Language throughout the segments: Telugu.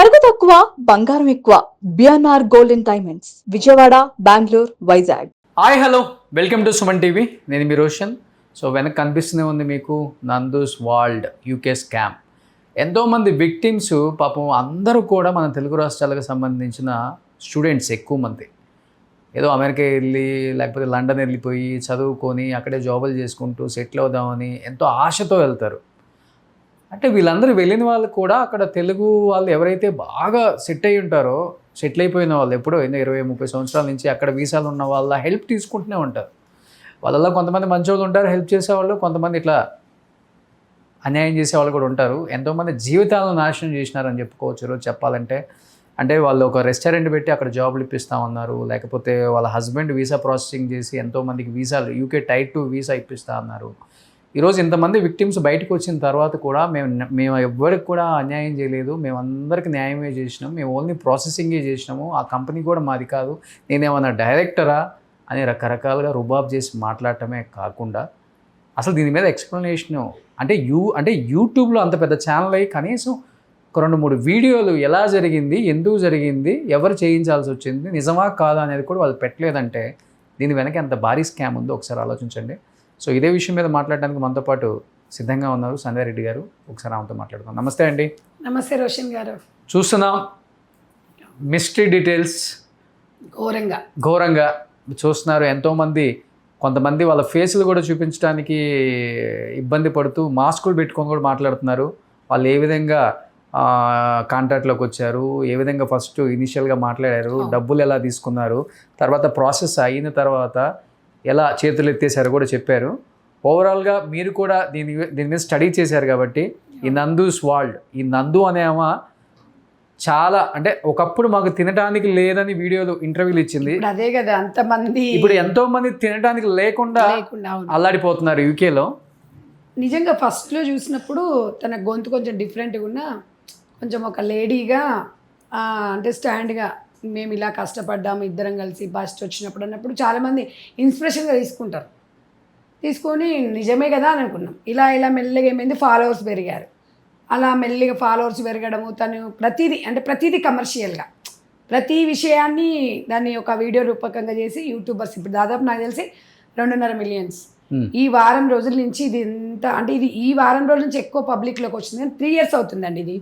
నగదు తక్కువ బంగారం ఎక్కువ BNR golden diamonds Vijayawada Bengaluru Vizag. Hi hello welcome to Suman TV. నేను మీ రోషన్. సో వెనక కనిపిస్తూనే ఉంది మీకు నందూస్ వరల్డ్ యూకే స్కామ్. ఎంతోమంది విక్టిమ్స్ పాపం అందరూ కూడా మన తెలుగు రాష్ట్రాలకు సంబంధించిన స్టూడెంట్స్ ఎక్కువ మంది ఏదో అమెరికా వెళ్ళి లేకపోతే లండన్ వెళ్ళిపోయి చదువుకొని అక్కడే జాబులు చేసుకుంటూ సెటిల్ అవుదామని ఎంతో ఆశతో వెళ్తారు. అంటే వీళ్ళందరూ వెళ్ళిన వాళ్ళు కూడా అక్కడ తెలుగు వాళ్ళు ఎవరైతే బాగా సెట్ అయి ఉంటారో, సెటిల్ అయిపోయిన వాళ్ళు ఎప్పుడో 20-30 సంవత్సరాల నుంచి అక్కడ వీసాలు ఉన్న వాళ్ళ హెల్ప్ తీసుకుంటూనే ఉంటారు. వాళ్ళలో కొంతమంది మంచోళ్ళు ఉంటారు, హెల్ప్ చేసేవాళ్ళు, కొంతమంది ఇట్లా అన్యాయం చేసేవాళ్ళు కూడా ఉంటారు. ఎంతోమంది జీవితాలను నాశనం చేసినారని చెప్పుకోవచ్చు ఈరోజు చెప్పాలంటే. అంటే వాళ్ళు ఒక రెస్టారెంట్ పెట్టి అక్కడ జాబులు ఇప్పిస్తామన్నారు, లేకపోతే వాళ్ళ హస్బెండ్ వీసా ప్రాసెసింగ్ చేసి ఎంతోమందికి వీసాలు యూకే టైర్ 2 వీసా ఇప్పిస్తా అన్నారు. ఈరోజు ఇంతమంది విక్టిమ్స్ బయటకు వచ్చిన తర్వాత కూడా మేము ఎవ్వరికి కూడా అన్యాయం చేయలేదు, మేము అందరికీ న్యాయమే చేసినాం, మేము ఓన్లీ ప్రాసెసింగే చేసినాము, ఆ కంపెనీ కూడా మాది కాదు, నేనేమన్నా డైరెక్టరా అని రకరకాలుగా రుబాబ్ చేసి మాట్లాడటమే కాకుండా అసలు దీని మీద ఎక్స్ప్లెనేషను అంటే యూట్యూబ్లో అంత పెద్ద ఛానల్ అయ్యి కనీసం ఒక 2-3 వీడియోలు ఎలా జరిగింది, ఎందుకు జరిగింది, ఎవరు చేయించాల్సి వచ్చింది, నిజమా కాదా అనేది కూడా వాళ్ళు పెట్టలేదంటే దీని వెనక ఎంత భారీ స్కామ్ ఉందో ఒకసారి ఆలోచించండి. సో ఇదే విషయం మీద మాట్లాడడానికి మనతో పాటు సిద్ధంగా ఉన్నారు సంధ్య రెడ్డి గారు. ఒకసారి ఆమెతో మాట్లాడుతాం. నమస్తే అండి. నమస్తే రోషన్ గారు. చూస్తున్నాం మిస్టరీ డీటెయిల్స్ ఘోరంగా చూస్తున్నారు. ఎంతోమంది కొంతమంది వాళ్ళ ఫేసులు కూడా చూపించడానికి ఇబ్బంది పడుతూ మాస్కులు పెట్టుకొని కూడా మాట్లాడుతున్నారు. వాళ్ళు ఏ విధంగా కాంట్రాక్ట్లోకి వచ్చారు, ఏ విధంగా ఫస్ట్ ఇనిషియల్గా మాట్లాడారు, డబ్బులు ఎలా తీసుకున్నారు, తర్వాత ప్రాసెస్ అయిన తర్వాత ఎలా చేతులు ఎత్తేసారో కూడా చెప్పారు. ఓవరాల్గా మీరు కూడా దీని మీద స్టడీ చేశారు కాబట్టి ఈ నందూస్ వరల్డ్, ఈ నందు అనేమా చాలా అంటే ఒకప్పుడు మాకు తినడానికి లేదని వీడియోలు ఇంటర్వ్యూలు ఇచ్చింది. అదే కదా, అంతమంది ఇప్పుడు ఎంతో మంది తినడానికి లేకుండా అల్లాడిపోతున్నారు యూకేలో. నిజంగా ఫస్ట్లో చూసినప్పుడు తన గొంతు కొంచెం డిఫరెంట్గా ఉన్నా, కొంచెం ఒక లేడీగా అంటే స్టాండ్గా మేము ఇలా కష్టపడ్డాము ఇద్దరం కలిసి ఫస్ట్ వచ్చినప్పుడు అన్నప్పుడు చాలామంది ఇన్స్పిరేషన్గా తీసుకొని నిజమే కదా అని అనుకున్నాం. ఇలా మెల్లగా ఏమైంది, ఫాలోవర్స్ పెరిగారు. అలా మెల్లిగా ఫాలోవర్స్ పెరగడము, తను ప్రతిదీ కమర్షియల్గా ప్రతి విషయాన్ని దాన్ని ఒక వీడియో రూపకంగా చేసి యూట్యూబర్స్ ఇప్పుడు దాదాపు నాకు తెలిసి 2.5 మిలియన్స్ ఈ వారం రోజుల నుంచి ఇది ఎంత అంటే ఇది ఈ వారం రోజుల నుంచి ఎక్కువ పబ్లిక్లోకి వచ్చింది. 3 years అవుతుందండి ఇది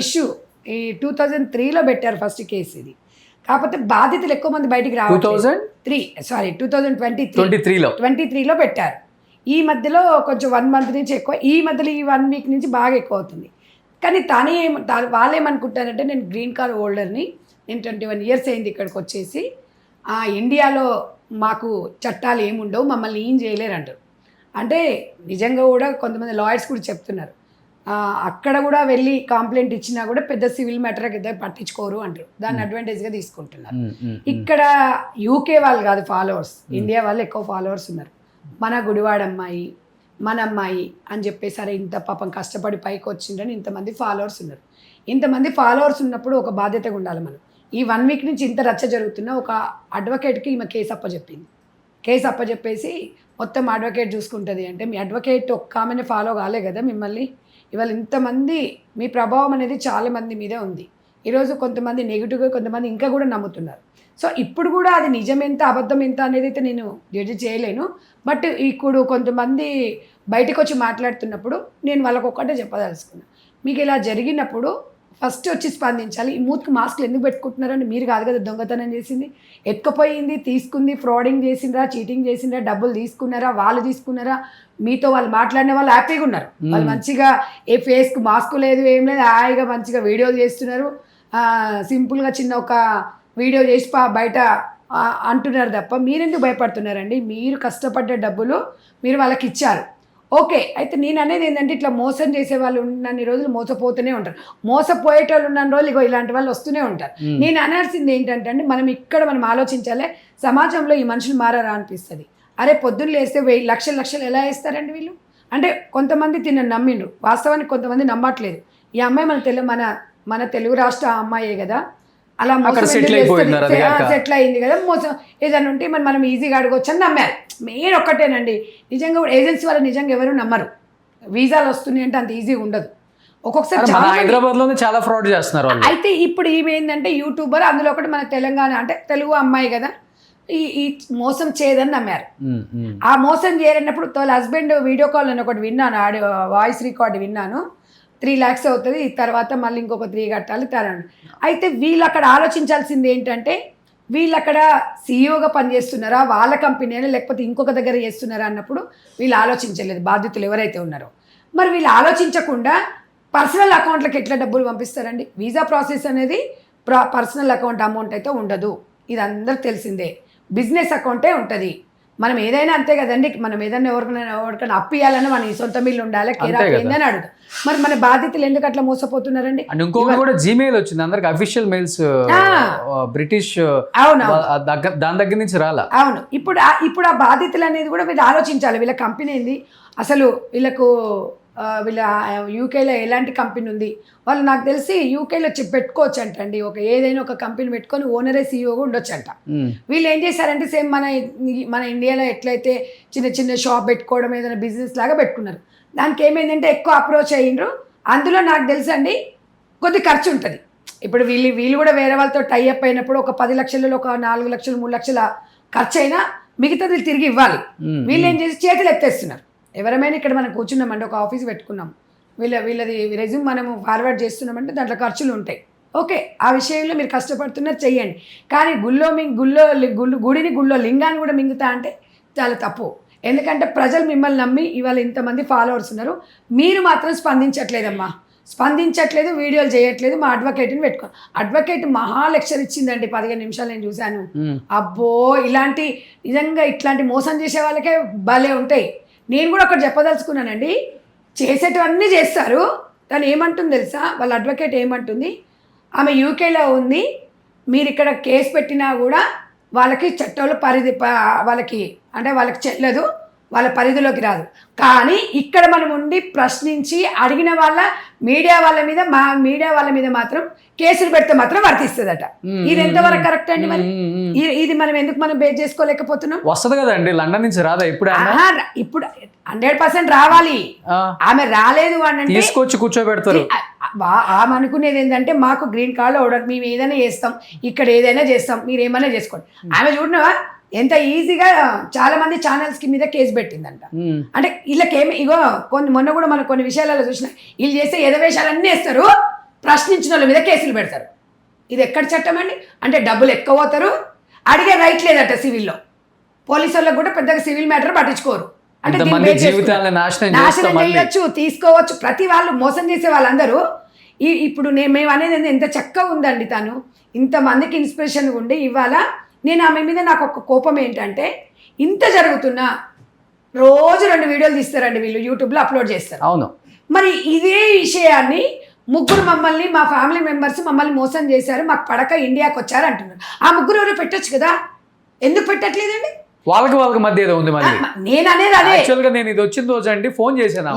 ఇష్యూ. ఈ 2003లో పెట్టారు ఫస్ట్ కేసు ఇది. కాకపోతే బాధితులు ఎక్కువ మంది బయటికి రావాలి. 2023లో పెట్టారు. ఈ మధ్యలో కొంచెం 1 month నుంచి ఎక్కువ, ఈ మధ్యలో ఈ 1 week నుంచి బాగా ఎక్కువ అవుతుంది. కానీ వాళ్ళేమనుకుంటారంటే నేను గ్రీన్ కార్డ్ హోల్డర్ని, నేను 21 years అయింది ఇక్కడికి వచ్చేసి, ఇండియాలో మాకు చట్టాలు ఏముండవు, మమ్మల్ని ఏం చేయలేరు అంటారు. అంటే నిజంగా కూడా కొంతమంది లాయర్స్ కూడా చెప్తున్నారు, అక్కడ కూడా వెళ్ళి కంప్లైంట్ ఇచ్చినా కూడా పెద్ద సివిల్ మ్యాటర్ అయితే పట్టించుకోరు అంటారు. దాన్ని అడ్వాంటేజ్గా తీసుకుంటున్నారు. ఇక్కడ యూకే వాళ్ళు కాదు ఫాలోవర్స్, ఇండియా వాళ్ళు ఎక్కువ ఫాలోవర్స్ ఉన్నారు. మన గుడివాడ అమ్మాయి, మన అమ్మాయి అని చెప్పేసరి ఇంత పాపం కష్టపడి పైకి వచ్చిందని ఇంతమంది ఫాలోవర్స్ ఉన్నారు. ఇంతమంది ఫాలోవర్స్ ఉన్నప్పుడు ఒక బాధ్యతగా ఉండాలి మనం. ఈ 1 week నుంచి ఇంత రచ్చ జరుగుతున్నా ఒక అడ్వకేట్కి ఈమె కేసు అప్పచెప్పేసి మొత్తం అడ్వకేట్ చూసుకుంటుంది అంటే, మీ అడ్వకేట్ ఒక్క ఆమెనే ఫాలో కాలే కదా మిమ్మల్ని. ఇవాళ ఇంతమంది మీ ప్రభావం అనేది చాలామంది మీదే ఉంది. ఈరోజు కొంతమంది నెగిటివ్గా, కొంతమంది ఇంకా కూడా నమ్ముతున్నారు. సో ఇప్పుడు కూడా అది నిజం ఎంత అబద్ధం ఎంత అనేది అయితే నేను జడ్జి చేయలేను. బట్ ఇప్పుడు కొంతమంది బయటకు వచ్చి మాట్లాడుతున్నప్పుడు నేను వాళ్ళకు ఒక్కటే చెప్పదలుచుకున్నాను, మీకు ఇలా జరిగినప్పుడు ఫస్ట్ వచ్చి స్పందించాలి. ఈ మూతికి మాస్కులు ఎందుకు పెట్టుకుంటున్నారని మీరు కాదు కదా దొంగతనం చేసింది, ఎత్తుకుపోయింది, తీసుకుంది, ఫ్రాడింగ్ చేసిండ్రా, చీటింగ్ చేసిండ్రా, డబ్బులు తీసుకున్నారా, వాళ్ళు తీసుకున్నారా, మీతో వాళ్ళు మాట్లాడిన వాళ్ళు హ్యాపీగా ఉన్నారు. వాళ్ళు మంచిగా ఏ ఫేస్కి మాస్క్ లేదు, ఏం లేదు, హాయిగా మంచిగా వీడియోలు చేస్తున్నారు. సింపుల్గా చిన్న ఒక వీడియో చేసి బయట అంటున్నారు తప్ప మీరెందుకు భయపడుతున్నారండి? మీరు కష్టపడ్డ డబ్బులు మీరు వాళ్ళకి ఇచ్చారు. ఓకే, అయితే నేను అనేది ఏంటంటే ఇట్లా మోసం చేసే వాళ్ళు ఉన్నన్ని రోజులు మోసపోతూనే ఉంటారు, మోసపోయేటోళ్ళు ఉన్న రోజులు ఇలాంటి వాళ్ళు వస్తూనే ఉంటారు. నేను అనాల్సింది ఏంటంటే మనం ఆలోచించాలి, సమాజంలో ఈ మనుషులు మారారా అనిపిస్తుంది. అరే పొద్దున్న లేస్తే 1000 లక్షలు ఎలా వేస్తారండి వీళ్ళు? అంటే కొంతమంది నమ్మిండ్రు, వాస్తవానికి కొంతమంది నమ్మట్లేదు. ఈ అమ్మాయి మన తెలుగు రాష్ట్ర అమ్మాయే కదా, అలా సెటిల్ అయింది కదా, మోసం ఏదైనా ఉంటే మనం ఈజీగా అడగొచ్చు అని నమ్మారు. మెయిన్ ఒక్కటేనండి, నిజంగా ఏజెన్సీ వాళ్ళు నిజంగా ఎవరు నమ్మరు. వీసాలు వస్తున్నాయి అంటే అంత ఈజీగా ఉండదు. ఒక్కొక్కసారి మన చాలా మంది- హైదరాబాద్ లోనే చాలా ఫ్రాడ్ చేస్తున్నారు వాళ్ళు. అయితే ఇప్పుడు ఈమె ఏంటంటే యూట్యూబర్, అందులో ఒకటి మన తెలంగాణ అంటే తెలుగు అమ్మాయి కదా, ఈ మోసం చేయదని నమ్మారు. ఆ మోసం చేయరన్నప్పుడు వాళ్ళ హస్బెండ్ వీడియో కాల్ అని ఒకటి విన్నాను, ఆడియో వాయిస్ రికార్డ్ విన్నాను. 3 lakhs అవుతుంది, తర్వాత మళ్ళీ ఇంకొక 3 కట్టాలి తరండి. అయితే వీళ్ళు అక్కడ ఆలోచించాల్సింది ఏంటంటే, వీళ్ళు అక్కడ సీఈఓగా పనిచేస్తున్నారా, వాళ్ళ కంపెనీ లేకపోతే ఇంకొక దగ్గర చేస్తున్నారా అన్నప్పుడు వీళ్ళు ఆలోచించలేదు, బాధ్యతలు ఎవరైతే ఉన్నారో. మరి వీళ్ళు ఆలోచించకుండా పర్సనల్ అకౌంట్లకు ఎట్లా డబ్బులు పంపిస్తారండి? వీసా ప్రాసెస్ అనేది పర్సనల్ అకౌంట్ అమౌంట్ అయితే ఉండదు, ఇది అందరికి తెలిసిందే. బిజినెస్ అకౌంటే ఉంటుంది. మనం ఏదైనా అంతే కదండి, మనం ఏదైనా ఎవరికైనా అప్పు ఇవ్వాలన్నా మన సొంత మిల్లు ఉండాలి, కేరాప్ ఏందని అడుగుతాం. మరి మన బాధ్యతలు ఎందుకు అట్లా మోసపోతున్నారండి? అండ్ ఇంకొకటి కూడా జీమెయిల్ వచ్చింది అందరికి, అఫీషియల్ మెయిల్స్ బ్రిటిష్, అవును దాని దగ్గర నుంచి రాలా. అవును. ఇప్పుడు ఆ బాధ్యతలు అనేది కూడా వీళ్ళు ఆలోచించాలి. వీళ్ళ కంపెనీ ఏంది అసలు, వీళ్ళ యూకేలో ఎలాంటి కంపెనీ ఉంది, వాళ్ళు నాకు తెలిసి యూకేలో పెట్టుకోవచ్చు అంటండి. ఏదైనా ఒక కంపెనీ పెట్టుకొని ఓనరే సీఈఓగా ఉండొచ్చు అంట. వీళ్ళు ఏం చేశారంటే సేమ్ మన ఇండియాలో ఎట్లయితే చిన్న చిన్న షాప్ పెట్టుకోవడం, ఏదైనా బిజినెస్ లాగా పెట్టుకున్నారు. దానికి ఏమైందంటే ఎక్కువ అప్రోచ్ అయ్యిండ్రు. అందులో నాకు తెలుసు అండి కొద్ది ఖర్చు ఉంటుంది. ఇప్పుడు వీళ్ళు కూడా వేరే వాళ్ళతో టైఅప్ అయినప్పుడు ఒక 10 లక్షలలో ఒక 4 లక్షలు 3 లక్షల ఖర్చు అయినా మిగతాది తిరిగి ఇవ్వాలి. వీళ్ళు ఏం చేసి చేతులు ఎత్తేస్తున్నారు. ఎవరైనా ఇక్కడ మనం కూర్చున్నామంటే ఒక ఆఫీస్ పెట్టుకున్నాం, వీళ్ళది రెజ్యూమ్ మనము ఫార్వర్డ్ చేస్తున్నామంటే దాంట్లో ఖర్చులు ఉంటాయి. ఓకే, ఆ విషయంలో మీరు కష్టపడుతున్నారు, చెయ్యండి. కానీ గుడిని గుళ్ళో లింగాన్ని కూడా మింగుతా అంటే చాలా తప్పు. ఎందుకంటే ప్రజలు మిమ్మల్ని నమ్మి ఇవాళ ఇంతమంది ఫాలోవర్స్ ఉన్నారు, మీరు మాత్రం స్పందించట్లేదమ్మా, స్పందించట్లేదు, వీడియోలు చేయట్లేదు. మా అడ్వకేట్ని పెట్టుకో, అడ్వకేట్ మహా లెక్చర్ ఇచ్చిందండి, 15 నిమిషాలు నేను చూశాను. అబ్బో, నిజంగా ఇట్లాంటి మోసం చేసే వాళ్ళకే భలే ఉంటాయి. నేను కూడా ఒకటి చెప్పదలుచుకున్నానండి, చేసేటవన్నీ చేస్తారు. తను ఏమంటుంది తెలుసా, వాళ్ళ అడ్వకేట్ ఏమంటుంది, ఆమె యూకేలో ఉంది, మీరు ఇక్కడ కేసు పెట్టినా కూడా వాళ్ళకి చట్టాలు వాళ్ళకి చెల్లదు, వాళ్ళ పరిధిలోకి రాదు. కానీ ఇక్కడ మనం ఉండి ప్రశ్నించి అడిగిన మీడియా వాళ్ళ మీద మాత్రం కేసులు పెడితే మాత్రం వర్తిస్తుందట. ఇది ఎంతవరకు కరెక్ట్ అండి? మరి ఇది మనం బేస్ చేసుకోలేకపోతున్నాం. వస్తుంది కదండి, లండన్ నుంచి రాదా ఇప్పుడు? ఇప్పుడు 100% రావాలి. ఆమె రాలేదు అని తీసుకొచ్చి కూర్చోబెడతారు. ఆమె అనుకునేది ఏంటంటే, మాకు గ్రీన్ కార్డు ఆర్డర్, మేము ఏదైనా చేస్తాం, ఇక్కడ ఏదైనా చేస్తాం, మీరు ఏమైనా చేసుకోండి. ఆమె చూడనవా ఎంత ఈజీగా చాలా మంది ఛానల్స్ మీద కేసు పెట్టిందంట. అంటే వీళ్ళకేమి మొన్న కూడా మనం కొన్ని విషయాలలో చూసినా, వీళ్ళు చేసే ఎదవేషాలన్నీ వేస్తారు, ప్రశ్నించిన వాళ్ళ మీద కేసులు పెడతారు. ఇది ఎక్కడ చట్టం అండి? అంటే డబ్బులు ఎక్కువ పోతారు, అడిగే రైట్ లేదట సివిల్లో. పోలీసు వాళ్ళకి కూడా పెద్దగా సివిల్ మ్యాటర్ పట్టించుకోరు. అంటే నాశనం చేయొచ్చు, తీసుకోవచ్చు. ప్రతి వాళ్ళు మోసం చేసే వాళ్ళందరూ ఇప్పుడు మేము అనేది ఎంత చక్కగా ఉందండి. తను ఇంతమందికి ఇన్స్పిరేషన్గా ఉండి ఇవాళ నేను ఆమె మీద నాకు ఒక కోపం ఏంటంటే, ఇంత జరుగుతున్నా రోజు 2 వీడియోలు తీస్తారండి వీళ్ళు, యూట్యూబ్లో అప్లోడ్ చేస్తారు. అవును. మరి ఇదే విషయాన్ని ముగ్గురు మా ఫ్యామిలీ మెంబర్స్ మమ్మల్ని మోసం చేశారు, మాకు పడక ఇండియాకి వచ్చారు అంటున్నారు. ఆ ముగ్గురు ఎవరు పెట్టొచ్చు కదా, ఎందుకు పెట్టట్లేదండి? వాళ్ళకి మధ్య ఏదో ఉంది. మళ్ళీ నేను అనేది అదే, యాక్చువల్గా నేను ఇది వచ్చిన రోజు అండి ఫోన్ చేశాను,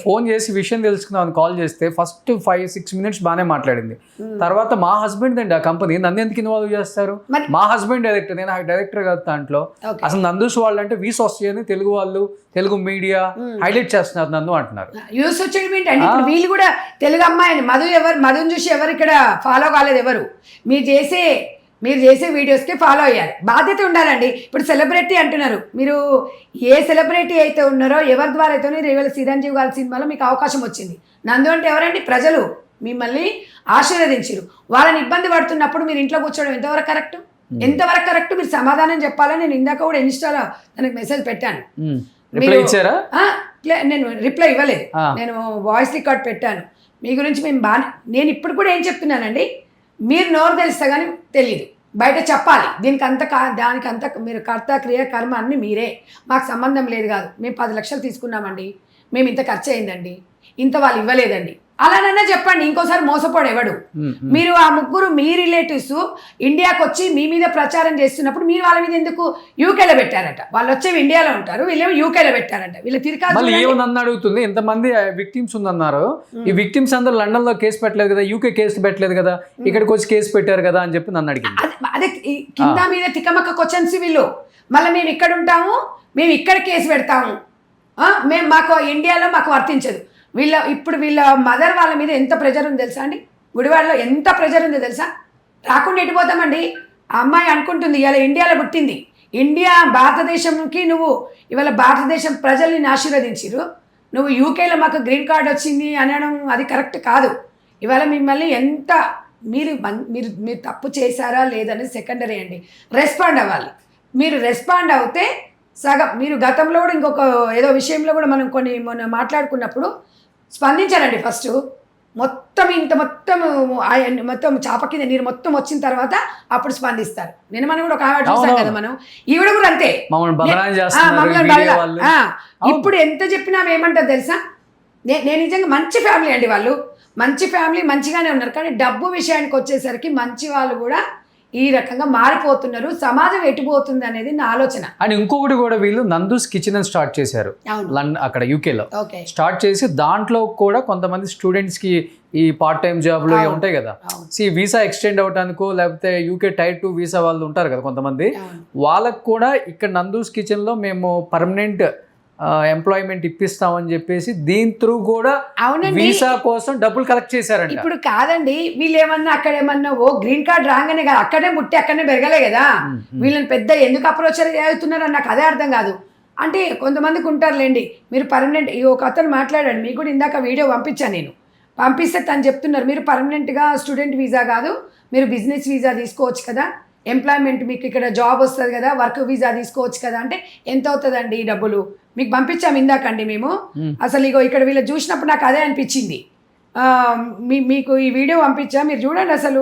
ఫోన్ చేసి విషయం తెలుసుకుందామని కాల్ చేస్తే ఫస్ట్ 5-6 minutes బాగానే మాట్లాడింది. తర్వాత మా హస్బెండ్ అండి ఆ కంపెనీ, నన్ను ఎందుకు ఇన్వాల్వ్ చేస్తారు? మా హస్బెండ్ డైరెక్టర్, నేను డైరెక్టర్ కదా దాంట్లో. అసలు నందూస్ వాళ్ళు అంటే వీస్ వస్తాయని తెలుగు మీడియా హైలైట్ చేస్తున్నారు నన్ను అంటున్నారు. యూస్ వచ్చేది ఏంటంటే, ఇప్పుడు వీళ్ళు కూడా తెలుగు అమ్మాయిని మధుని చూసి ఎవరు ఇక్కడ ఫాలో కాలేదు. ఎవరు మీరు చేసే వీడియోస్కి ఫాలో అయ్యారు. బాధ్యత ఉండాలండి. ఇప్పుడు సెలబ్రిటీ అంటున్నారు, మీరు ఏ సెలబ్రిటీ అయితే ఉన్నారో, ఎవరి ద్వారా అయితే ఇవాళ చిరంజీవి గారి సినిమాలో మీకు అవకాశం వచ్చింది. నందు అంటే ఎవరండి? ప్రజలు మిమ్మల్ని ఆశీర్వదించారు. వాళ్ళని ఇబ్బంది పడుతున్నప్పుడు మీరు ఇంట్లో కూర్చోవడం ఎంతవరకు కరెక్ట్? మీరు సమాధానం చెప్పాలని నేను ఇందాక కూడా ఇన్స్టాలో తనకు మెసేజ్ పెట్టాను. నేను రిప్లై ఇవ్వలేదు, నేను వాయిస్ రికార్డ్ పెట్టాను. మీ గురించి నేను ఇప్పుడు కూడా ఏం చెప్తున్నానండి, మీరు నోరు తెలిస్తే కానీ తెలియదు, బయట చెప్పాలి. దానికంతా మీరు కర్త క్రియ కర్మ అన్నీ మీరే, మాకు సంబంధం లేదు కాదు. మేము 10 లక్షలు తీసుకున్నామండి, మేము ఇంత ఖర్చు అయిందండి, ఇంత వాళ్ళు ఇవ్వలేదండి, అలానైనా చెప్పండి. ఇంకోసారి మోసపోడేవాడు. మీరు ఆ ముగ్గురు మీ రిలేటివ్స్ ఇండియాకి వచ్చి మీ మీద ప్రచారం చేస్తున్నప్పుడు మీరు వాళ్ళ మీద ఎందుకు యూకేలో పెట్టారట? వాళ్ళు వచ్చేవి ఇండియాలో ఉంటారు, వీళ్ళేమో యూకేలో పెట్టారంట. వీళ్ళ తిరిగి అడుగుతుంది, ఎంతమంది విక్టిమ్స్ ఉందన్నారు, ఈ విక్టిమ్స్ అందరూ లండన్ లో కేసు పెట్టలేదు కదా, యూకే కేసు పెట్టలేదు కదా, ఇక్కడికి వచ్చి కేసు పెట్టారు కదా అని చెప్పి నన్ను అడిగింది. అదే కింద మీద తికమక్క క్వశ్చన్స్ వీళ్ళు. మళ్ళీ మేము ఇక్కడ ఉంటాము, మేము ఇక్కడ కేసు పెడతాము, మాకు ఇండియాలో మాకు వర్తించదు. ఇప్పుడు వీళ్ళ మదర్ వాళ్ళ మీద ఎంత ప్రెజర్ ఉంది తెలుసా అండి? గుడివాడలో ఎంత ప్రెజర్ ఉందో తెలుసా? రాకుండా ఎట్టిపోతామండి. ఆ అమ్మాయి అనుకుంటుంది ఇవాళ ఇండియాలో పుట్టింది, ఇండియా భారతదేశంకి నువ్వు ఇవాళ భారతదేశం ప్రజల్ని ఆశీర్వదించిరు, నువ్వు యూకేలో మాకు గ్రీన్ కార్డ్ వచ్చింది అనడం అది కరెక్ట్ కాదు. ఇవాళ మిమ్మల్ని ఎంత మీరు మీరు మీరు తప్పు చేశారా లేదనేది సెకండరీ అండి. రెస్పాండ్ అవ్వాలి. మీరు రెస్పాండ్ అవుతే సగం మీరు గతంలో కూడా ఇంకొక ఏదో విషయంలో కూడా మనం మొన్న మాట్లాడుకున్నప్పుడు స్పందించారండి. ఫస్ట్ మొత్తం మొత్తం చాప కింద నీరు మొత్తం వచ్చిన తర్వాత అప్పుడు స్పందిస్తారు. నేను మనం కూడా ఒక ఆవిడ చూసాం కదా, మనం ఈవిడ కూడా అంతే. ఇప్పుడు ఎంత చెప్పినా ఏమంటారు తెలుసా? నేను నిజంగా మంచి ఫ్యామిలీ అండి, వాళ్ళు మంచి ఫ్యామిలీ, మంచిగానే ఉన్నారు. కానీ డబ్బు విషయానికి వచ్చేసరికి మంచి వాళ్ళు కూడా ఈ రకంగా మారిపోతున్నారు. సమాజం ఎటుపోతుంది అనేది నా ఆలోచన. అండ్ ఇంకొకటి కూడా, వీళ్ళు నందూస్ కిచెన్ అని స్టార్ట్ చేశారు అక్కడ యూకేలో. స్టార్ట్ చేసి దాంట్లో కూడా కొంతమంది స్టూడెంట్స్ కి ఈ పార్ట్ టైం జాబ్లు ఉంటాయి కదా, వీసా ఎక్స్టెండ్ అవడానికో లేకపోతే యూకే టైర్ 2 వీసా వాళ్ళు ఉంటారు కదా కొంతమంది, వాళ్ళకు కూడా ఇక్కడ నందూస్ కిచెన్ లో మేము పర్మనెంట్ ఎంప్లాయ్మెంట్ ఇప్పిస్తామని చెప్పేసి దీని త్రూ కూడా వీసా కోసం డబ్బులు కలెక్ట్ చేశారంట. ఇప్పుడు కాదండి, వీళ్ళు ఏమన్నా అక్కడ ఏమన్నా గ్రీన్ కార్డ్ రాగానే కదా, అక్కడే పుట్టి అక్కడనే పెరగలే కదా, వీళ్ళని పెద్ద ఎందుకు అప్రోచ్ అవుతున్నారో నాకు అదే అర్థం కాదు. అంటే కొంతమందికి ఉంటారులేండి, మీరు పర్మనెంట్ ఒక అతను మాట్లాడాడు, మీకు కూడా ఇందాక వీడియో పంపించాను నేను, పంపిస్తే తను చెప్తున్నారు మీరు పర్మనెంట్గా స్టూడెంట్ వీసా కాదు, మీరు బిజినెస్ వీసా తీసుకోవచ్చు కదా, ఎంప్లాయ్మెంట్ మీకు ఇక్కడ జాబ్ వస్తుంది కదా, వర్క్ వీసా తీసుకోవచ్చు కదా. అంటే ఎంత అవుతుందండి ఈ డబ్బులు? మీకు పంపించాము ఇందాకండి మేము. అసలు ఇగో ఇక్కడ వీళ్ళు చూసినప్పుడు నాకు అదే అనిపించింది. మీకు ఈ వీడియో పంపించా, మీరు చూడండి అసలు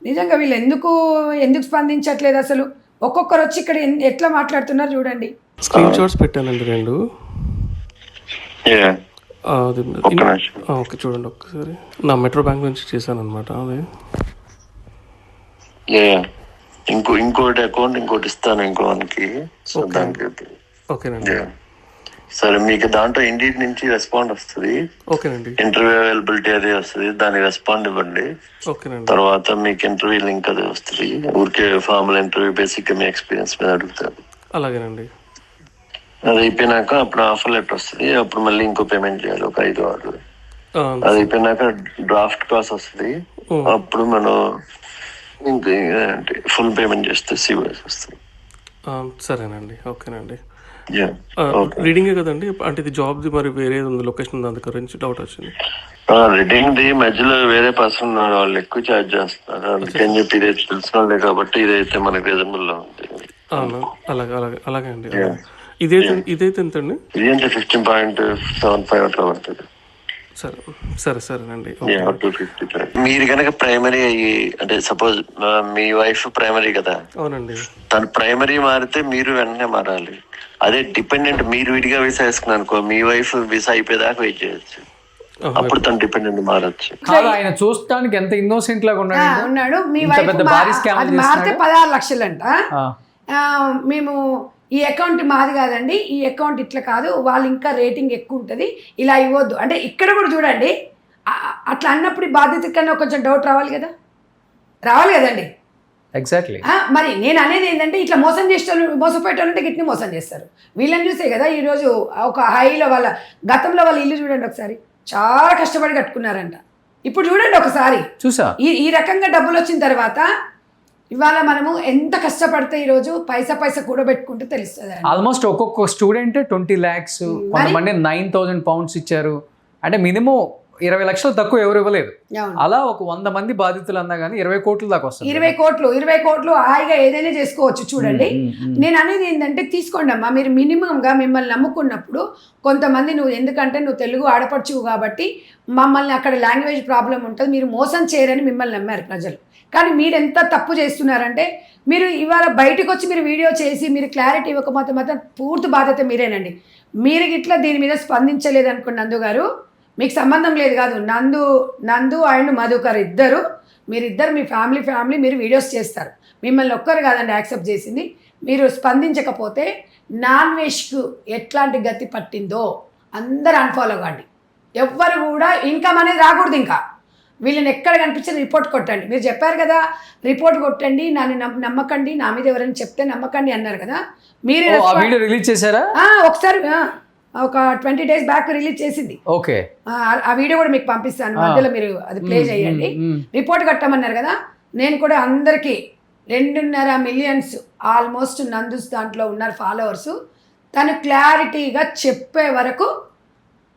నిజంగా వీళ్ళు ఎందుకు స్పందించట్లేదు అసలు. ఒక్కొక్కరు వచ్చి ఇక్కడ ఎట్లా మాట్లాడుతున్నారు చూడండి. స్క్రీన్ షాట్స్ పెట్టానండి 2. ఓకే చూడండి ఒక్కసారి. నా మెట్రో బ్యాంక్ నుంచి చేశాను అనమాట అది. ఇంకోటి అకౌంట్ ఇంకోటి ఇస్తాను ఇంకోనికి. ఓకేనండి. సరే, మీకు దాంట్లో ఇండియన్ నుంచి రెస్పాండ్ వస్తుంది. ఓకేనండి. ఇంటర్వ్యూ అవైలబిలిటీ అదే వస్తుంది, దానికి రెస్పాండ్ ఇవ్వండి. ఓకేనండి. తర్వాత మీకు ఇంటర్వ్యూ లింక్ అదే వస్తుంది. ఊరికే ఫార్మల్ ఇంటర్వ్యూ, బేసిక్ గా మీ ఎక్స్పీరియన్స్ మీద అడుగుతారు. అలాగేనండి. అది అయిపోయినాక అప్పుడు ఆఫర్ లెటర్ వస్తుంది. అప్పుడు మళ్ళీ ఇంకో పేమెంట్ చేయాలి, ఒక 5-6. అది అయిపోయినాక డ్రాఫ్ట్ కాస్ వస్తుంది. అప్పుడు మనం ఇంకా అంటే ఫుల్ పేమెంట్ చేస్తే సివిఎస్ వస్తుంది. సరేనండి. ఓకేనండి. రీడింగే కదండి, అంటే ఇది జాబ్ది మరి వేరే ఉంది లొకేషన్, దాని గురించి డౌట్ వచ్చింది. రీడింగ్ ది మధ్యలో వేరే పర్సన్ ఉన్నారు, వాళ్ళు ఎక్కువ ఛార్జ్ చేస్తున్నారు. అందుకని చెప్పి ఇదైతే తెలిసిన వాళ్ళే కాబట్టి ఇదైతే మనకి రీజనబుల్ లో ఉంది. అలాగే అండి. ఇదైతే ఎంత అండి? ఇది అంటే 15.75 అట్లా పడుతుంది. సరేనండి. మీరు కనుక ప్రైమరీ అయ్యి, అంటే సపోజ్ మీ వైఫ్ ప్రైమరీ కదా, అవునండి, తను ప్రైమరీ మారితే మీరు వెంటనే మారాలి. అదే డిపెండెంట్ మీరు విడిగా వీసా వేసుకున్నారు అనుకో, మీ వైఫ్ వీసా అయిపోయేదాకా వెయిట్ చేయొచ్చు, అప్పుడు తను డిపెండెంట్ మారచ్చు. ఆయన చూస్తానికి ఎంత ఇన్నోసెంట్ లాగా ఉన్నాడు. మీ వైఫ్ అది మారితే 16 లక్షలంట. మేము ఈ అకౌంట్ మాది కాదండి, ఈ అకౌంట్ ఇట్లా కాదు, వాళ్ళు ఇంకా రేటింగ్ ఎక్కువ ఉంటుంది, ఇలా ఇవ్వద్దు అంటే ఇక్కడ కూడా చూడండి. అట్లా అన్నప్పుడు బాధ్యత కన్నా కొంచెం డౌట్ రావాలి కదండి. ఎగ్జాక్ట్లీ. మరి నేను అనేది ఏంటంటే ఇట్లా మోసపోయేటోళ్ళంటే గిట్ని మోసం చేస్తారు. వీళ్ళని చూసే కదా ఈరోజు ఒక హైలో వాళ్ళ గతంలో వాళ్ళ ఇల్లు చూడండి ఒకసారి, చాలా కష్టపడి కట్టుకున్నారంట. ఇప్పుడు చూడండి ఒకసారి, చూసా ఈ రకంగా డబ్బులు వచ్చిన తర్వాత ఇవాళ మనము ఎంత కష్టపడితే ఈరోజు పైసా కూడబెట్టుకుంటే తెలుస్తుంది. ఆల్మోస్ట్ ఒక్కొక్క స్టూడెంట్ 20 lakhs, కొంతమంది 9,000 pounds ఇచ్చారు. అంటే మినిమం 20 లక్షలు తక్కువ ఎవరు ఇవ్వలేదు. అలా ఒక 100 మంది బాధితులు అన్నా కానీ 20 కోట్ల దాకా వస్తుంది. 20 కోట్లు హాయిగా ఏదైనా చేసుకోవచ్చు. చూడండి, నేను అనేది ఏంటంటే తీసుకోండి అమ్మా, మీరు మినిమంగా మిమ్మల్ని నమ్ముకున్నప్పుడు కొంతమంది ఎందుకంటే నువ్వు తెలుగు ఆడపడుచువు కాబట్టి మమ్మల్ని అక్కడ లాంగ్వేజ్ ప్రాబ్లం ఉంటుంది, మీరు మోసం చేయరని మిమ్మల్ని నమ్మారు ప్రజలు. కానీ మీరు ఎంత తప్పు చేస్తున్నారంటే, మీరు ఇవాళ బయటకు వచ్చి మీరు వీడియో చేసి మీరు క్లారిటీ ఇవ్వకపోతే మాత్రం పూర్తి బాధ్యత మీరేనండి. మీరు ఇట్లా దీని మీద స్పందించలేదు అనుకోండి నందు గారు, మీకు సంబంధం లేదు కాదు. నందు అండ్ మధుకర్ మీరిద్దరు మీ ఫ్యామిలీ మీరు వీడియోస్ చేస్తారు. మిమ్మల్ని ఒక్కరు కాదండి యాక్సెప్ట్ చేసింది. మీరు స్పందించకపోతే నాన్ వెజ్కు ఎట్లాంటి గతి పట్టిందో అందరు అన్ఫాలో కాండి. ఎవ్వరు కూడా ఇన్కమ్ అనేది రాకూడదు. ఇంకా వీళ్ళని ఎక్కడ కనిపించిన రిపోర్ట్ కొట్టండి. మీరు చెప్పారు కదా, రిపోర్ట్ కొట్టండి, నన్ను నమ్మకండి, నా మీద ఎవరైనా చెప్తే నమ్మకండి అన్నారు కదా. మీరే రిలీజ్ చేశారా? ఒకసారి ఒక 20 days బ్యాక్ రిలీజ్ చేసింది. ఓకే, ఆ వీడియో కూడా మీకు పంపిస్తాను, మధ్యలో మీరు అది ప్లే చేయండి. రిపోర్ట్ కట్టమన్నారు కదా, నేను కూడా అందరికీ 2.5 million ఆల్మోస్ట్ నందూస్ దాంట్లో ఉన్నారు ఫాలోవర్స్. తను క్లారిటీగా చెప్పే వరకు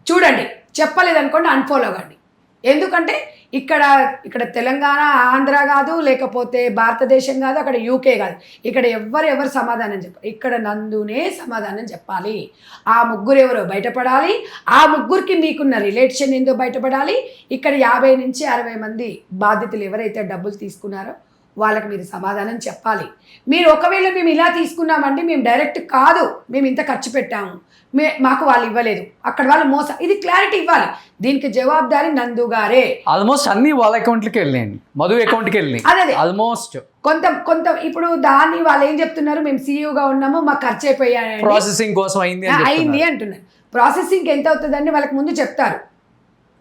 చూడండి, చెప్పలేదనుకోండి అన్ఫాలో కండి. ఎందుకంటే ఇక్కడ తెలంగాణ ఆంధ్ర కాదు, లేకపోతే భారతదేశం కాదు, అక్కడ యూకే కాదు, ఇక్కడ ఎవరు సమాధానం చెప్పాలి, ఇక్కడ నందునే సమాధానం చెప్పాలి. ఆ ముగ్గురు ఎవరో బయటపడాలి, ఆ ముగ్గురికి మీకున్న రిలేషన్ ఏందో బయటపడాలి. ఇక్కడ 50 నుంచి 60 మంది బాధితులు ఎవరైతే డబ్బులు తీసుకున్నారో వాళ్ళకి మీరు సమాధానం చెప్పాలి. మీరు ఒకవేళ మేము ఇలా తీసుకున్నామంటే మేము డైరెక్ట్ కాదు, మేము ఇంత ఖర్చు పెట్టాము, మాకు వాళ్ళు ఇవ్వలేదు, అక్కడ వాళ్ళు మోసం, ఇది క్లారిటీ ఇవ్వాలి. దీనికి జవాబుదారి నందు గారే. ఆల్మోస్ట్ అన్ని వాళ్ళ అకౌంట్కి వెళ్ళినాయండి, మధు అకౌంట్కి వెళ్ళి అదే ఆల్మోస్ట్ కొంత ఇప్పుడు దాన్ని వాళ్ళు ఏం చెప్తున్నారు, మేము సీఈఓగా ఉన్నాము, మాకు ఖర్చు అయిపోయాయి, ప్రాసెసింగ్ కోసం అయింది అంటున్నారు. ప్రాసెసింగ్ ఎంత అవుతుందండి వాళ్ళకి ముందు చెప్తారు.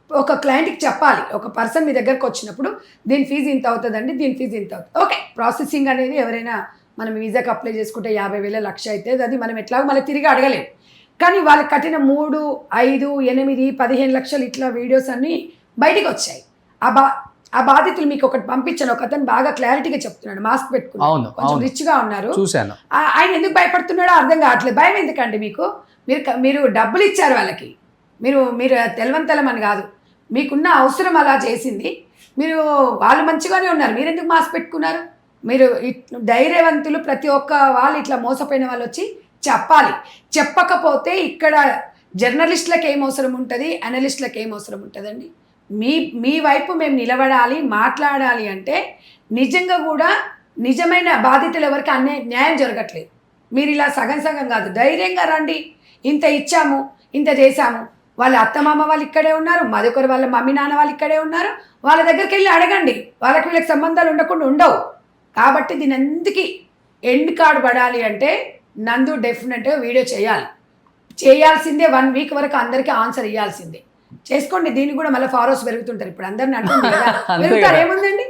ఒక క్లయింట్కి చెప్పాలి, ఒక పర్సన్ మీ దగ్గరకు వచ్చినప్పుడు దీని ఫీజు ఇంత అవుతుందండి, దీని ఫీజు ఇంత అవుతుంది. ఓకే, ప్రాసెసింగ్ అనేది ఎవరైనా మనం వీసాకి అప్లై చేసుకుంటే 50,000 1,00,000 అవుతుంది, అది మనం ఎట్లాగో మళ్ళీ తిరిగి అడగలేము. కానీ వాళ్ళకి కట్టిన 3, 5, 8, 15 లక్షలు ఇట్లా వీడియోస్ అన్నీ బయటికి వచ్చాయి. ఆ బాధితులు మీకు ఒకటి పంపించాను, ఒక అతను బాగా క్లారిటీగా చెప్తున్నాడు, మాస్క్ పెట్టుకున్నాడు, కొంచెం రిచ్గా ఉన్నారు, చూశాను. ఆయన ఎందుకు భయపడుతున్నాడో అర్థం కావట్లేదు. భయం ఎందుకండి మీకు? మీరు డబ్బులు ఇచ్చారు వాళ్ళకి, మీరు తెలవని కాదు, మీకున్న అవసరం అలా చేసింది. వాళ్ళు మంచిగానే ఉన్నారు, మీరు ఎందుకు మాస్క్ పెట్టుకున్నారు? మీరు ధైర్యవంతులు, ప్రతి ఒక్క వాళ్ళు ఇట్లా మోసపోయిన వాళ్ళు వచ్చి చెప్పాలి. చెప్పకపోతే ఇక్కడ జర్నలిస్టులకు ఏం అవసరం ఉంటుంది, అనలిస్టులకు ఏం అవసరం ఉంటుందండి? మీ వైపు మేము నిలబడాలి, మాట్లాడాలి అంటే నిజంగా కూడా నిజమైన బాధితులు ఎవరికి న్యాయం జరగట్లేదు. మీరు ఇలా సగం కాదు, ధైర్యంగా రండి. ఇంత ఇచ్చాము, ఇంత చేశాము, వాళ్ళ అత్తమామ వాళ్ళు ఇక్కడే ఉన్నారు, మరొకరు వాళ్ళ మమ్మీ నాన్న వాళ్ళు ఇక్కడే ఉన్నారు, వాళ్ళ దగ్గరికి వెళ్ళి అడగండి. వాళ్ళకి వీళ్ళకి సంబంధాలు ఉండకుండా ఉండవు. కాబట్టి దీని అందుకే ఎండ్ కార్డ్ పడాలి అంటే నందు డెఫినెట్గా వీడియో చేయాల్సిందే. 1 week వరకు అందరికీ ఆన్సర్ ఇవ్వాల్సిందే. చేసుకోండి. దీన్ని కూడా మళ్ళీ ఫాలోవర్స్ పెరుగుతుంటారు. ఇప్పుడు అందరిని అంటుంది కదా, పెరుగుతారు, ఏముందండి.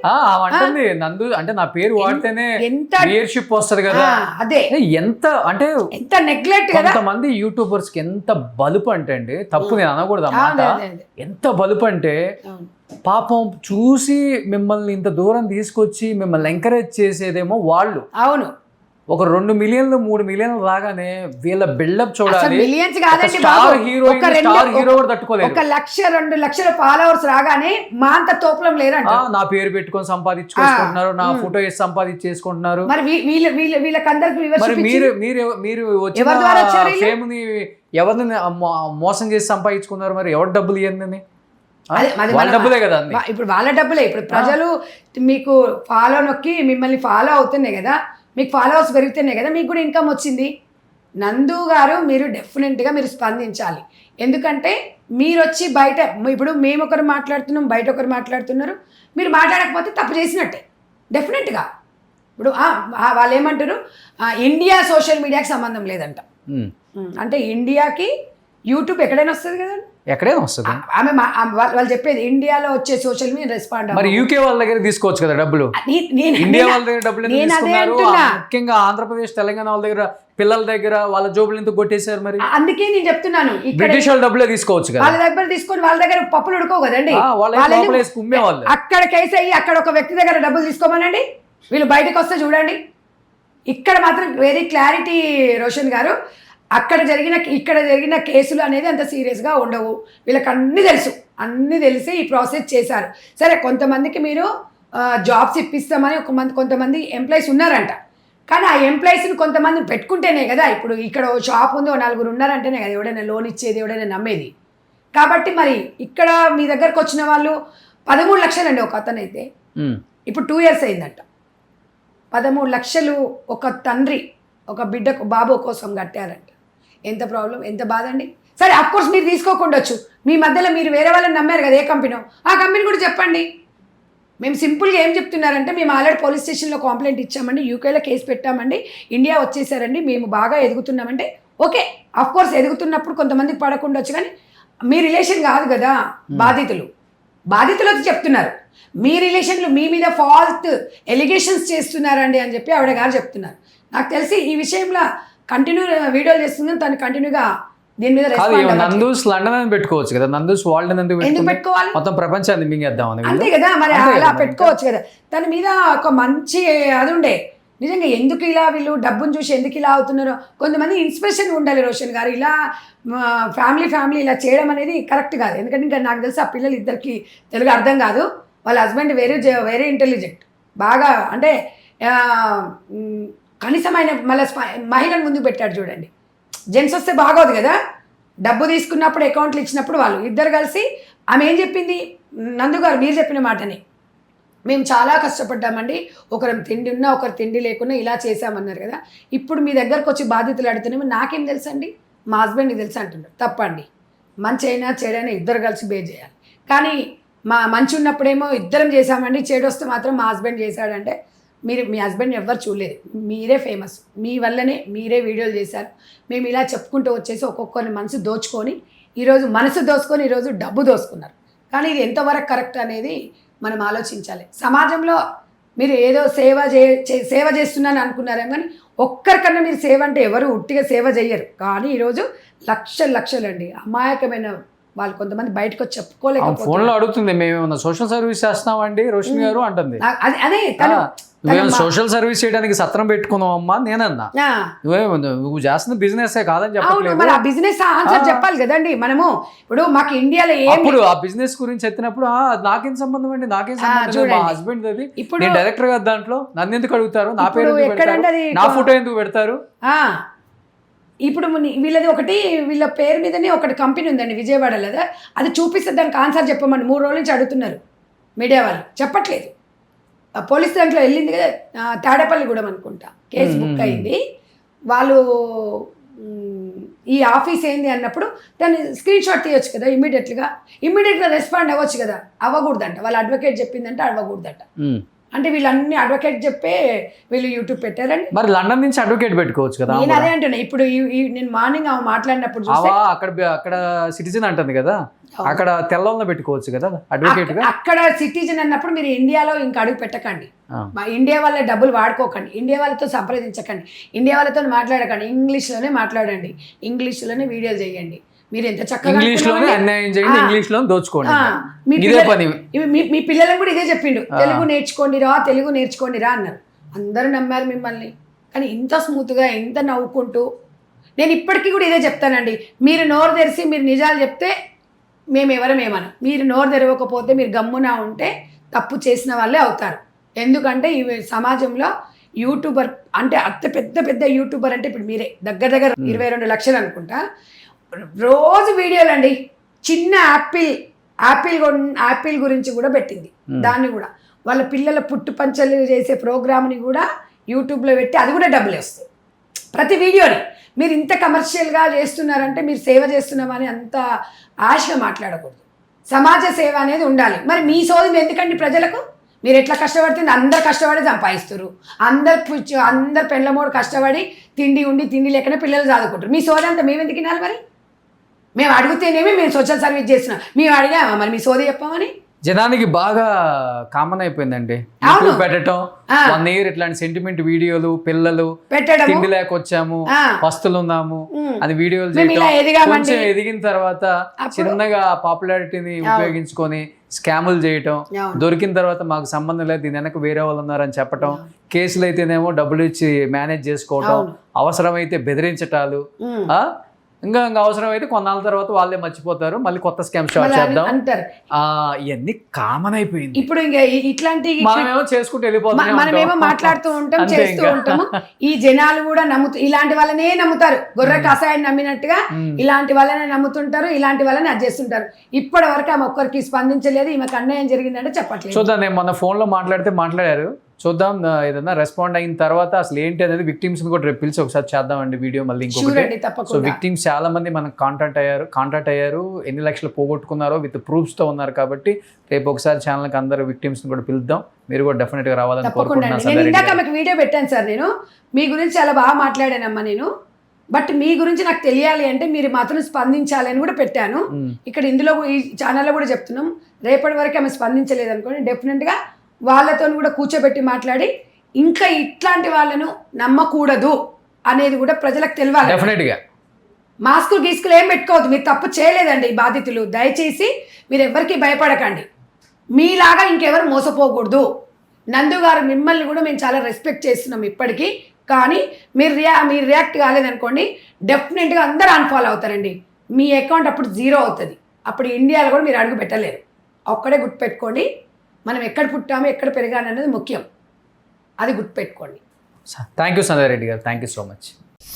నందు అంటే నా పేరు వాడితేనే వ్యూయర్షిప్ వస్తుంది కదా, అదే ఎంత నెగ్లెక్ట్. కొంతమంది యూట్యూబర్స్ కి ఎంత బలుపు అంటే అండి, తప్పు నేను అనకూడదు అన్నమాట, ఎంత బలుపు అంటే పాపం చూసి మిమ్మల్ని ఇంత దూరం తీసుకొచ్చి మిమ్మల్ని ఎంకరేజ్ చేసేదేమో వాళ్ళు. అవును, ఒక 2 million 3 million రాగానే వీళ్ళ బిల్డప్ చూడాలి. మిలియన్స్ కాదండి, స్టార్ హీరో కూడా తట్టుకోలేదు. 1,00,000 2 లక్షల ఫాలోవర్స్ రాగానే మా అంత తోపలం లేరంట. నా పేరు పెట్టుకొని సంపాదించుకుంటున్నారు, నా ఫోటో వేసి సంపాదించేసుకుంటున్నారు. మరి వీళ్ళకందరికి మరి మీరు వచ్చిన ఫేమ్ ని ఎవరిని మోసం చేసి సంపాదించుకున్నారు? మరి ఎవరు డబ్బులు ఇవ్వండి? వాళ్ళ డబ్బులే కదా. ఇప్పుడు వాళ్ళ డబ్బులే. ఇప్పుడు ప్రజలు మీకు ఫాలో నొక్కి మిమ్మల్ని ఫాలో అవుతున్నాయి కదా, మీకు ఫాలోవర్స్ పెరుగుతున్నాయి కదా, మీకు కూడా ఇన్కమ్ వచ్చింది. నందు గారు మీరు డెఫినెట్గా మీరు స్పందించాలి. ఎందుకంటే మీరు వచ్చి బయట, ఇప్పుడు మేము ఒకరు మాట్లాడుతున్నాం, బయట ఒకరు మాట్లాడుతున్నారు, మీరు మాట్లాడకపోతే తప్పు చేసినట్టే డెఫినెట్గా. ఇప్పుడు వాళ్ళు ఏమంటారు, ఇండియా సోషల్ మీడియాకి సంబంధం లేదంట. అంటే ఇండియాకి యూట్యూబ్ ఎక్కడైనా వస్తుంది కదండి, ఎక్కడైనా వస్తుంది. వాళ్ళు చెప్పేది ఇండియాలో వచ్చే సోషల్ మీడియా రెస్పాండ్. మరి యూకే వాళ్ళ దగ్గర తీసుకోవచ్చు కదా డబ్బులు, ఇండియా వాళ్ళ దగ్గర డబ్బులు తీసుకున్నారు. ముఖ్యంగా ఆంధ్రప్రదేశ్ తెలంగాణ వాళ్ళ దగ్గర, పిల్లల దగ్గర వాళ్ళ జోబులు ఎందుకు కొట్టేశారు? మరి అందుకే నేను చెప్తున్నాను, బ్రిటిష్ వాళ్ళ డబ్బులే తీసుకోవచ్చు కదా, వాళ్ళ దగ్గర తీసుకొని వాళ్ళ దగ్గర పప్పులు ఉడుకోవు కదండి, అక్కడ కేసు అయ్యి అక్కడ ఒక వ్యక్తి దగ్గర డబ్బులు తీసుకోమనండి. వీళ్ళు బయటకు వస్తే చూడండి, ఇక్కడ మాత్రం వెరీ క్లారిటీ రోషన్ గారు. ఇక్కడ జరిగిన కేసులు అనేది అంత సీరియస్గా ఉండవు. వీళ్ళకి అన్నీ తెలిసి ఈ ప్రాసెస్ చేశారు. సరే, కొంతమందికి మీరు జాబ్స్ ఇప్పిస్తామని కొంతమంది ఎంప్లాయీస్ ఉన్నారంట. కానీ ఆ ఎంప్లాయీస్ని కొంతమంది పెట్టుకుంటేనే కదా, ఇప్పుడు ఇక్కడ షాప్ ఉంది, 4 ఉన్నారంటేనే కదా ఎవడైనా లోన్ ఇచ్చేది, ఎవడైనా నమ్మేది. కాబట్టి మరి ఇక్కడ మీ దగ్గరకు వచ్చిన వాళ్ళు 13 లక్షలు అండి ఒక అతను అయితే, ఇప్పుడు 2 years అయిందంట. 13 లక్షలు ఒక తండ్రి ఒక బిడ్డకు బాబు కోసం కట్టారంట. ఎంత ప్రాబ్లం, ఎంత బాధ అండి. సరే, అఫ్కోర్స్ మీరు తీసుకోకుండొచ్చు, మీ మధ్యలో మీరు వేరే వాళ్ళని నమ్మారు కదా, ఏ కంపెనీ, ఆ కంపెనీ కూడా చెప్పండి. మేము సింపుల్గా ఏం చెప్తున్నారంటే, మేము ఆల్రెడీ పోలీస్ స్టేషన్లో కంప్లైంట్ ఇచ్చామండి, యూకేలో కేసు పెట్టామండి, ఇండియా వచ్చేసారండి, మేము బాగా ఎదుగుతున్నామంటే ఓకే. అఫ్కోర్స్ ఎదుగుతున్నప్పుడు కొంతమందికి పడకుండొచ్చు, కానీ మీ రిలేషన్ కాదు కదా బాధితులు వచ్చి చెప్తున్నారు. మీ రిలేషన్లు మీ మీద ఫాల్ట్ ఎలిగేషన్స్ చేస్తున్నారండి అని చెప్పి ఆవిడ గారు చెప్తున్నారు. నాకు తెలిసి ఈ విషయంలో కంటిన్యూ వీడియోలు చేస్తుందని తను కంటిన్యూగా దీని మీద కాదు రెస్పాండ్ అవ్వట్లేదు. నందూస్ లండన్ అని పెట్టుకోవచ్చు కదా, నందూస్ వరల్డ్ అని ఎందుకు ఎందుకు పెట్టుకుంటే పెట్టుకోవాలి? మొత్తం ప్రపంచాన్ని మింగేద్దామని అంతే కదా మరి, అలా పెట్టుకోవచ్చు కదా. దాని మీద ఒక మంచి అది ఉండే, నిజంగా ఎందుకు ఇలా వీళ్ళు డబ్బును చూసి ఎందుకు ఇలా అవుతున్నారో కొంతమంది ఇన్స్పిరేషన్ ఉండాలి. రోషన్ గారు ఇలా ఫ్యామిలీ ఇలా చేయడం అనేది కరెక్ట్ కాదు. ఎందుకంటే ఇంకా నాకు తెలిసి ఆ పిల్లలు ఇద్దరికి తెలుగు అర్థం కాదు. వాళ్ళ హస్బెండ్ వెరీ ఇంటెలిజెంట్, బాగా అంటే కనీసమైన మళ్ళీ మహిళను ముందుకు పెట్టాడు చూడండి. జెంట్స్ వస్తే బాగోదు కదా, డబ్బు తీసుకున్నప్పుడు అకౌంట్లు ఇచ్చినప్పుడు వాళ్ళు ఇద్దరు కలిసి, ఆమె ఏం చెప్పింది, నందు గారు మీరు చెప్పిన మాటని, మేము చాలా కష్టపడ్డామండి, ఒకరు తిండి ఉన్నా ఒకరు తిండి లేకున్నా ఇలా చేసామన్నారు కదా, ఇప్పుడు మీ దగ్గరకు వచ్చి బాధ్యతలు అడుగుతున్నామో నాకేం తెలుసండి, మా హస్బెండ్కి తెలుసు అంటున్నారు. తప్పండి, మంచి అయినా చెడైనా ఇద్దరు కలిసి బే చేయాలి. కానీ మంచి ఉన్నప్పుడేమో ఇద్దరం చేసామండి, చెడు వస్తే మాత్రం మా హస్బెండ్ చేశాడంటే మీ హస్బెండ్ ఎవ్వరు చూడలేదు, మీరే ఫేమస్, మీ వల్లనే మీరే వీడియోలు చేశారు. మేము ఇలా చెప్పుకుంటూ వచ్చేసి ఒక్కొక్కరిని మనసు దోచుకొని ఈరోజు డబ్బు దోచుకున్నారు. కానీ ఇది ఎంతవరకు కరెక్ట్ అనేది మనం ఆలోచించాలి. సమాజంలో మీరు ఏదో సేవ చేస్తున్నాను అనుకున్నారేమో, కానీ ఒక్కరికన్నా మీరు సేవ అంటే ఎవరు ఉట్టిగా సేవ చేయరు. కానీ ఈరోజు లక్షలండి అమాయకమైన వాళ్ళు కొంతమంది బయటకు వచ్చి చెప్పుకోలేకపోతే ఫోన్ లో అడుగుతుంది, మేము సోషల్ సర్వీస్ చేస్తామండి రోషిని గారు అంటుంది. అదే తను సోషల్ సర్వీస్ చేయడానికి సత్రం పెట్టుకున్నాం అమ్మా నేనన్నా, నువ్వు చేస్తున్న బిజినెస్ కాదని చెప్పట్లేదు. మరి ఆ బిజినెస్ ఆన్సర్ చెప్పాలి కదండి. మనము ఇప్పుడు మాకు ఇండియాలో అప్పుడు ఆ బిజినెస్ గురించి ఎత్తినప్పుడు నాకేం సంబంధం అండి, నాకేం సంబంధం, మా హస్బెండ్ అది, ఇప్పుడు డైరెక్టర్ గారు దాంట్లో నన్ను ఎందుకు అడుగుతారు, నా పేరు నా ఫోటో ఎందుకు పెడతారు. ఇప్పుడు వీళ్ళది ఒకటి, వీళ్ళ పేరు మీదనే ఒకటి కంపెనీ ఉందండి విజయవాడలో, అది చూపిస్తే దానికి ఆన్సర్ చెప్పమని 3 రోజుల నుంచి అడుగుతున్నారు మీడియా వాళ్ళు, చెప్పట్లేదు. పోలీస్ దాంట్లో వెళ్ళింది కదా, తాడేపల్లిగూడెం అనుకుంటా కేసు బుక్ అయింది. వాళ్ళు ఈ ఆఫీస్ ఏంది అన్నప్పుడు దాన్ని స్క్రీన్ షాట్ తీయొచ్చు కదా, ఇమ్మీడియట్గా రెస్పాండ్ అవ్వచ్చు కదా, అవ్వకూడదంట. వాళ్ళ అడ్వకేట్ చెప్పిందంటే అవ్వకూడదంట. అంటే వీళ్ళన్ని అడ్వకేట్ చెప్పే వీళ్ళు యూట్యూబ్ పెట్టారండి. మరి లండన్ నుంచి అడ్వకేట్ పెట్టుకోవచ్చు కదా. నేను అదే అంటున్నా, ఇప్పుడు నేను మార్నింగ్ ఆమె మాట్లాడినప్పుడు అక్కడ సిటిజన్ అంటుంది కదా, అక్కడ తెల్లంలో పెట్టుకోవచ్చు కదా అడ్వకేట్ గా. అక్కడ సిటిజన్ అన్నప్పుడు మీరు ఇండియాలో ఇంకా అడుగు పెట్టకండి, ఇండియా వాళ్ళ డబ్బులు వాడుకోకండి, ఇండియా వాళ్ళతో సంప్రదించకండి, ఇండియా వాళ్ళతో మాట్లాడకండి, ఇంగ్లీష్లోనే మాట్లాడండి, ఇంగ్లీష్లోనే వీడియోలు చేయండి. మీరు ఎంత చక్కగా ఇంగ్లీష్ లోనే అన్యాయం చేయండి, ఇంగ్లీష్ లో దోచుకోండి. మీ పిల్లలకు కూడా ఇదే చెప్పిండు, తెలుగు నేర్చుకోండిరా అన్నారు. అందరూ నమ్మారు మిమ్మల్ని. కానీ ఇంత స్మూత్గా, ఇంత నవ్వుకుంటూ, నేను ఇప్పటికీ కూడా ఇదే చెప్తానండి, మీరు నోరు తెరిచి మీరు నిజాలు చెప్తే మేము ఎవరమేమను, మీరు నోరు తెరవకపోతే మీరు గమ్మున ఉంటే తప్పు చేసిన వాళ్ళే అవుతారు. ఎందుకంటే ఈ సమాజంలో యూట్యూబర్ అంటే అతి పెద్ద యూట్యూబర్ అంటే ఇప్పుడు మీరే దగ్గర 22 లక్షలు అనుకుంటా. రోజు వీడియోలు అండి. చిన్న యాపిల్ గురించి కూడా పెట్టింది, దాన్ని కూడా వాళ్ళ పిల్లల పుట్టు పంచలు చేసే ప్రోగ్రామ్ని కూడా యూట్యూబ్లో పెట్టి అది కూడా డబ్బులు వస్తాయి ప్రతి వీడియోని. మీరు ఇంత కమర్షియల్గా చేస్తున్నారంటే మీరు సేవ చేస్తున్నామని అంత ఆశగా మాట్లాడకూడదు. సమాజ సేవ అనేది ఉండాలి. మరి మీ సోదం ఎందుకండి ప్రజలకు? మీరు ఎట్లా కష్టపడుతుంది, అందరు కష్టపడి సంపాదిస్తారు, అందరు పెండ్లమోడు కష్టపడి తిండి లేకనే పిల్లలు చదువుకుంటారు. మీ సోద అంతా మేము ఎందుకు వినాలి? మరి మేము అడిగితేనేమి మేము సోషల్ సర్వీస్ చేస్తున్నాం, మేము అడిగామా మరి మీ సోద చెప్పామని? జనానికి బాగా కామన్ అయిపోయిందండి యూట్యూబ్ పెట్టడం. 1 year ఇట్లాంటి సెంటిమెంట్ వీడియోలు, పిల్లలు పెట్టడం, తిండి లేకొచ్చాము, పస్తులు ఉన్నాము అని వీడియోలు చేయడం. కొంచెం ఎదిగిన తర్వాత చిన్నగా పాపులారిటీని ఉపయోగించుకొని స్కాములు చేయటం, దొరికిన తర్వాత మాకు సంబంధం లేదు, దీని వెనక వేరే వాళ్ళు ఉన్నారని చెప్పటం, కేసులు అయితేనేమో డబ్బులు ఇచ్చి మేనేజ్ చేసుకోవటం, అవసరమైతే బెదిరించటాలు, ఇంకా అవసరం అయితే కొన్నాళ్ళ తర్వాత వాళ్ళే మర్చిపోతారు, మళ్ళీ కొత్త స్కామ్ స్టార్ట్ చేద్దాం అంటారు. ఇవన్నీ కామన్ అయిపోయింది. ఇప్పుడు ఇంకా ఇట్లాంటి మనమేమో చేసుకుంటూ వెళ్ళిపోతాం, మనమేమో మాట్లాడుతూ ఉంటాం, చేస్తూ ఉంటాము. ఈ జనాలు కూడా ఇలాంటి వాళ్ళనే నమ్ముతారు, గొర్రె కషాయాన్ని నమ్మినట్టుగా ఇలాంటి వాళ్ళనే నమ్ముతుంటారు, ఇలాంటి వాళ్ళని అది చేస్తుంటారు. ఇప్పటి వరకు ఆమె ఒక్కరికి స్పందించలేదు, ఈమెకు అన్యాయం జరిగిందంటే చెప్పట్లేదు. చూద్దాం, నేను మన ఫోన్ లో మాట్లాడారు, చూద్దాం ఏదన్నా రెస్పాండ్ అయిన తర్వాత అసలు ఏంటి అనేది విక్టిమ్స్ కూడా రేపు పిలిచి ఒకసారి చేద్దామండి వీడియో మళ్ళీ ఇంకొకటి. సో విక్టిమ్స్ చాలా మంది మనకు కాంటాక్ట్ అయ్యారు, ఎన్ని లక్షలు పోగొట్టుకున్నారో విత్ ప్రూఫ్స్ తో ఉన్నారు. కాబట్టి రేపు ఒకసారి ఛానల్కి అందరూ విక్టిమ్స్ కూడా పిలుద్దాం, మీరు కూడా డెఫినెట్ గా రావాలని కోరుకుంటున్నాను. నేను ఇందాక మీకు వీడియో పెట్టాను సార్, నేను మీ గురించి చాలా బాగా మాట్లాడానమ్మా నేను, బట్ మీ గురించి నాకు తెలియాలి అంటే మీరు మాత్రం స్పందించాలి అని కూడా పెట్టాను. ఇక్కడ ఇందులో ఈ ఛానల్లో కూడా చెప్తున్నాం, రేపటి వరకు ఆమె స్పందించలేదు అనుకోండి, డెఫినెట్గా వాళ్ళతో కూడా కూర్చోబెట్టి మాట్లాడి ఇంకా ఇట్లాంటి వాళ్ళను నమ్మకూడదు అనేది కూడా ప్రజలకు తెలియాలి. డెఫినెట్గా మాస్కులు గీసుకులు ఏం పెట్టుకోవద్దు. మీరు తప్పు చేయలేదండి బాధితులు. దయచేసి మీరు ఎవరికి భయపడకండి. మీలాగా ఇంకెవరు మోసపోకూడదు. నందు గారు మిమ్మల్ని కూడా మేము చాలా రెస్పెక్ట్ చేస్తున్నాం ఇప్పటికీ. కానీ మీరు రియాక్ట్ కాలేదనుకోండి, డెఫినెట్గా అందరూ అన్ఫాలో అవుతారండి. మీ అకౌంట్ అప్పుడు 0 అవుతుంది. అప్పుడు ఇండియాలో కూడా మీరు అడుగు పెట్టలేరు. ఒక్కడే గుర్తుపెట్టుకోండి, మనం ఎక్కడ పుట్టామో ఎక్కడ పెరిగాననేది ముఖ్యం. అది గుర్తుపెట్టుకోండి. థ్యాంక్ యూ సంజయ్ రెడ్డి గారు, thank you so much.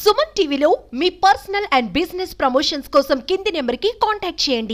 Suman టీవీలో మీ పర్సనల్ అండ్ బిజినెస్ ప్రమోషన్స్ కోసం కింది నెంబర్కి కాంటాక్ట్ చేయండి.